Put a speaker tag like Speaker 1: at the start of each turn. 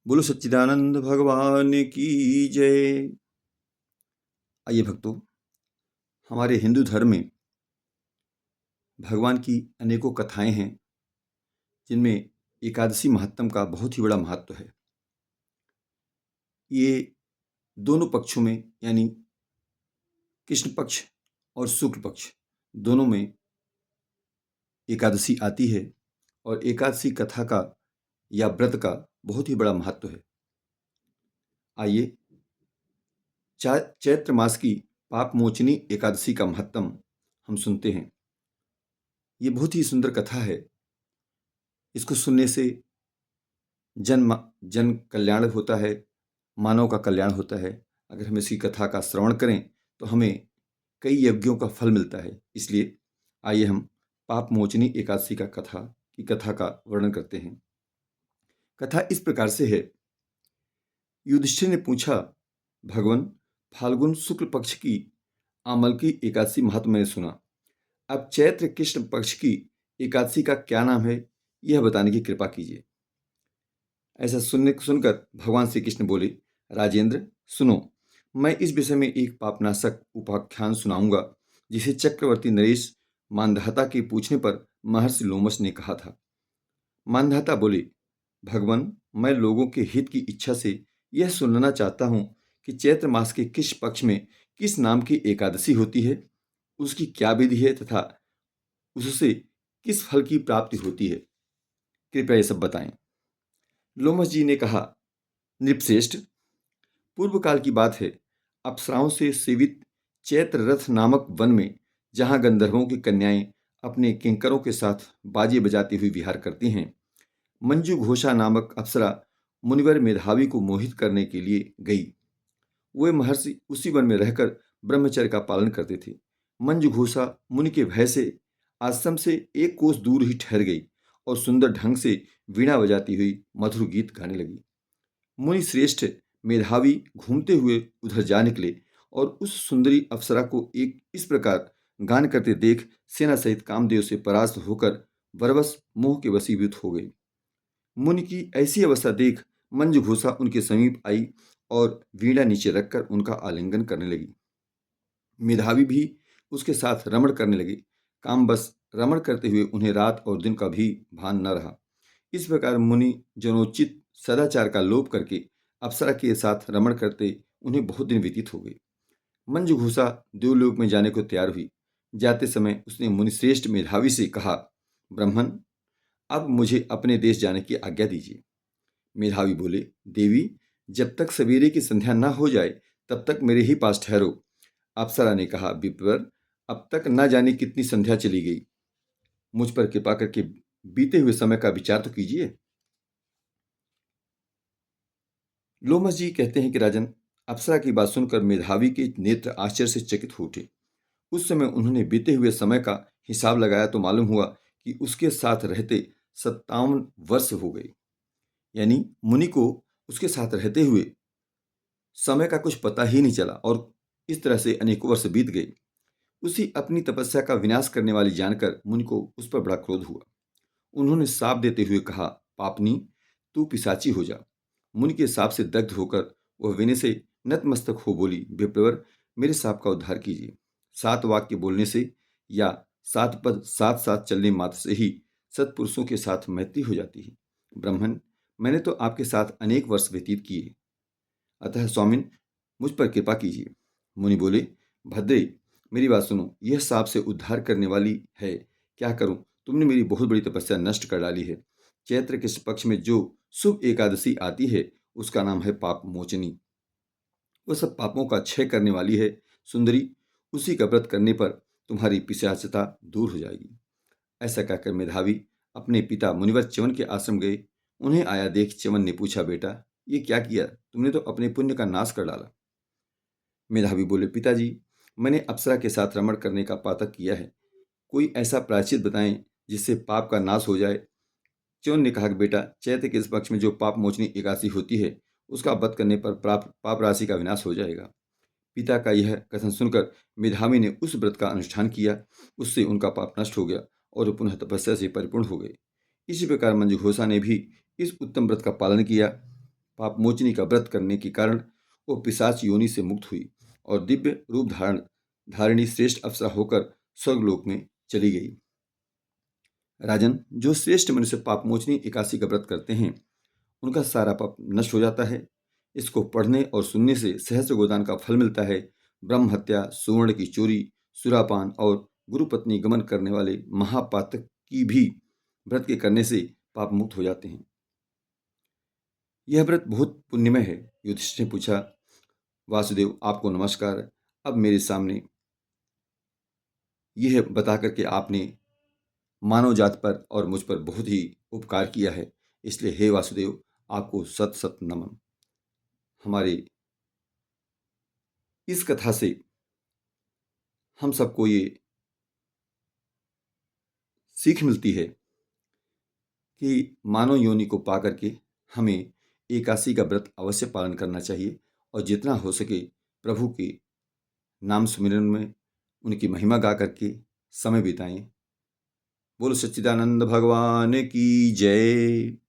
Speaker 1: बोलो सच्चिदानंद भगवान की जय। आइए भक्तों, हमारे हिंदू धर्म में भगवान की अनेकों कथाएं हैं जिनमें एकादशी महात्म का बहुत ही बड़ा महत्व है। ये दोनों पक्षों में यानी कृष्ण पक्ष और शुक्ल पक्ष दोनों में एकादशी आती है और एकादशी कथा का या व्रत का बहुत ही बड़ा महत्व है। आइए चैत्र मास की पाप मोचनी एकादशी का महत्व हम सुनते हैं। ये बहुत ही सुंदर कथा है। इसको सुनने से जन कल्याण होता है, मानव का कल्याण होता है। अगर हम इसकी कथा का श्रवण करें तो हमें कई यज्ञों का फल मिलता है। इसलिए आइए हम पाप मोचनी एकादशी की कथा का वर्णन करते हैं। कथा इस प्रकार से है। युधिष्ठिर ने पूछा, भगवान, फाल्गुन शुक्ल पक्ष की आमल की एकादशी महत्व मैंने सुना। अब चैत्र कृष्ण पक्ष की एकादशी का क्या नाम है, यह बताने की कृपा कीजिए। ऐसा सुनकर भगवान श्री कृष्ण बोले, राजेंद्र सुनो, मैं इस विषय में एक पापनाशक उपाख्यान सुनाऊंगा जिसे चक्रवर्ती नरेश मानधाता के पूछने पर महर्षि लोमश ने कहा था। मानधाता बोले, भगवान, मैं लोगों के हित की इच्छा से यह सुनना चाहता हूं कि चैत्र मास के किस पक्ष में किस नाम की एकादशी होती है, उसकी क्या विधि है तथा उससे किस फल की प्राप्ति होती है। कृपया यह सब बताएं। लोमश जी ने कहा, नृपश्रेष्ठ, पूर्व काल की बात है। अप्सराओं से सेवित चैत्र रथ नामक वन में, जहां गंधर्वों की कन्याएं अपने किंकरों के साथ बाजे बजाती हुई विहार करती हैं, मंजू घोषा नामक अप्सरा मुनिवर मेधावी को मोहित करने के लिए गई। वे महर्षि उसी वन में रहकर ब्रह्मचर्य का पालन करते थे। मंजू घोषा मुनि के भय से आश्रम से एक कोस दूर ही ठहर गई और सुंदर ढंग से वीणा बजाती हुई मधुर गीत गाने लगी। मुनि श्रेष्ठ मेधावी घूमते हुए उधर जा निकले और उस सुंदरी अप्सरा को एक इस प्रकार गान करते देख सेना सहित कामदेव से परास्त होकर बरबस मोह के वशीभूत हो गए। मुनि की ऐसी अवस्था देख मंजूघोषा उनके समीप आई और वीणा नीचे रखकर उनका आलिंगन करने लगी। मेधावी भी उसके साथ रमण करने लगे। काम बस रमण करते हुए उन्हें रात और दिन का भी भान न रहा। इस प्रकार मुनि जनोचित सदाचार का लोप करके अप्सरा के साथ रमण करते उन्हें बहुत दिन व्यतीत हो गए। मंजूघोषा देवलोक में जाने को तैयार हुई। जाते समय उसने मुनिश्रेष्ठ मेधावी से कहा, ब्राह्मण, अब मुझे अपने देश जाने की आज्ञा दीजिए। मेधावी बोले, देवी, जब तक सवेरे की संध्या न हो जाए तब तक मेरे ही पास ठहरो। अप्सरा ने कहा, विप्रवर, अब तक न जाने कितनी संध्या चली गई। मुझ पर कृपा करके बीते हुए समय का विचार तो कीजिए। लोमस जी कहते हैं कि राजन, अप्सरा की बात सुनकर मेधावी के नेत्र आश्चर्य से चकित हो उठे। उस समय उन्होंने बीते हुए समय का हिसाब लगाया तो मालूम हुआ कि उसके साथ रहते 57 वर्ष हो गए। यानी मुनि को उसके साथ रहते हुए समय का कुछ पता ही नहीं चला और इस तरह से अनेकों वर्ष बीत गए। उसी अपनी तपस्या का विनाश करने वाली जानकर मुनि को उस पर बड़ा क्रोध हुआ। उन्होंने शाप देते हुए कहा, पापनी, तू पिशाची हो जा। मुनि के शाप से दग्ध होकर वह विनय से नतमस्तक हो बोली, विप्रवर, मेरे शाप का उद्धार कीजिए। 7 वाक्य बोलने से या 7 पद साथ साथ चलने मात्र से ही सत्पुरुषों के साथ मैत्री हो जाती है। ब्राह्मण, मैंने तो आपके साथ अनेक वर्ष व्यतीत किए, अतः स्वामिन, मुझ पर कृपा कीजिए। मुनि बोले, भद्रे, मेरी बात सुनो, यह शाप से उद्धार करने वाली है। क्या करूं? तुमने मेरी बहुत बड़ी तपस्या नष्ट कर डाली है। चैत्र के पक्ष में जो शुभ एकादशी आती है उसका नाम है पाप मोचनी। वह सब पापों का क्षय करने वाली है। सुंदरी, उसी का व्रत करने पर तुम्हारी पिशाचता दूर हो जाएगी। ऐसा कहकर मेधावी अपने पिता मुनिवर च्यवन के आश्रम गए। उन्हें आया देख च्यवन ने पूछा, बेटा, ये क्या किया? तुमने तो अपने पुण्य का नाश कर डाला। मेधावी बोले, पिताजी, मैंने अप्सरा के साथ रमण करने का पातक किया है। कोई ऐसा प्रायश्चित बताएं जिससे पाप का नाश हो जाए। च्यवन ने कहा कि बेटा, चैत्र के इस पक्ष में जो पाप मोचनी एकादशी होती है उसका व्रत करने पर पाप राशि का विनाश हो जाएगा। पिता का यह कथन सुनकर मेधावी ने उस व्रत का अनुष्ठान किया। उससे उनका पाप नष्ट हो गया और वो पुनः तपस्या से परिपूर्ण हो गए। इसी प्रकार मंजूघोषा ने भी इस उत्तम व्रत का पालन किया। पाप मोचनी का व्रत करने के कारण वो पिशाच योनि से मुक्त हुई और दिव्य रूप धारिणी श्रेष्ठ अप्सरा होकर स्वर्गलोक में चली गई। राजन, जो श्रेष्ठ मनुष्य पाप मोचनी एकादशी का व्रत करते हैं उनका सारा पाप नष्ट हो जाता है। इसको पढ़ने और सुनने से सहस्त्र गोदान का फल मिलता है। ब्रह्म हत्या, सुवर्ण की चोरी, सुरापान और गुरु पत्नी गमन करने वाले महापातक की भी व्रत के करने से पाप मुक्त हो जाते हैं। यह व्रत बहुत पुण्यमय है। युधिष्ठिर ने पूछा, वासुदेव आपको नमस्कार। अब मेरे सामने यह बता करके आपने मानव जात पर और मुझ पर बहुत ही उपकार किया है, इसलिए हे वासुदेव आपको सत सत नमन। हमारे इस कथा से हम सबको ये सीख मिलती है कि मानव योनि को पा करके हमें एकादशी का व्रत अवश्य पालन करना चाहिए और जितना हो सके प्रभु के नाम सुमिरन में उनकी महिमा गा करके समय बिताएं। बोलो सच्चिदानंद भगवान की जय।